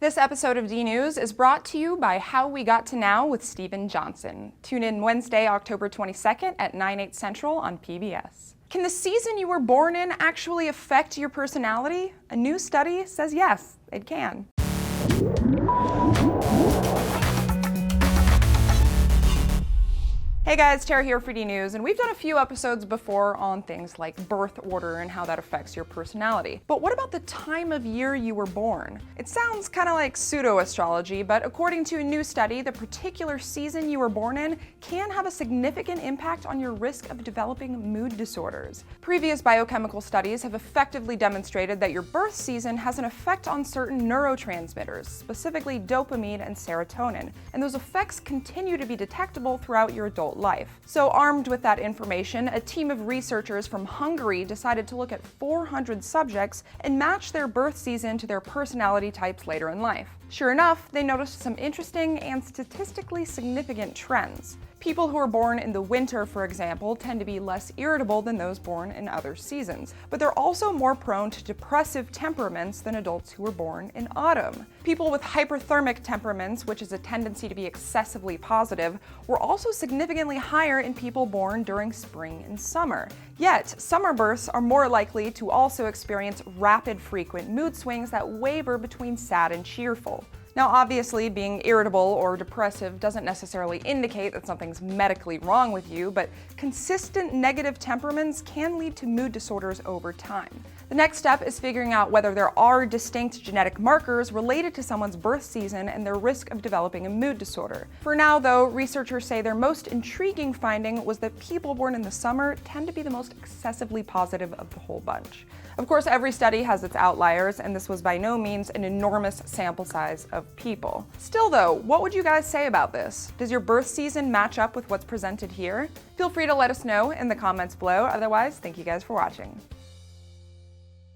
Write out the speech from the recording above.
This episode of DNews is brought to you by How We Got to Now with Stephen Johnson. Tune in Wednesday, October 22nd at 9/8 Central on PBS. Can the season you were born in actually affect your personality? A new study says yes, it can. Hey guys, Tara here for DNews, and we've done a few episodes before on things like birth order and how that affects your personality. But what about the time of year you were born? It sounds kind of like pseudo-astrology, but according to a new study, the particular season you were born in can have a significant impact on your risk of developing mood disorders. Previous biochemical studies have effectively demonstrated that your birth season has an effect on certain neurotransmitters, specifically dopamine and serotonin, and those effects continue to be detectable throughout your adult life. So armed with that information, a team of researchers from Hungary decided to look at 400 subjects and match their birth season to their personality types later in life. Sure enough, they noticed some interesting and statistically significant trends. People who are born in the winter, for example, tend to be less irritable than those born in other seasons, but they're also more prone to depressive temperaments than adults who were born in autumn. People with hyperthermic temperaments, which is a tendency to be excessively positive, were also significantly higher in people born during spring and summer. Yet, summer births are more likely to also experience rapid, frequent mood swings that waver between sad and cheerful. Now, obviously, being irritable or depressive doesn't necessarily indicate that something's medically wrong with you, but consistent negative temperaments can lead to mood disorders over time. The next step is figuring out whether there are distinct genetic markers related to someone's birth season and their risk of developing a mood disorder. For now, though, researchers say their most intriguing finding was that people born in the summer tend to be the most excessively positive of the whole bunch. Of course, every study has its outliers, and this was by no means an enormous sample size of people. Still though, what would you guys say about this? Does your birth season match up with what's presented here? Feel free to let us know in the comments below. Otherwise, thank you guys for watching.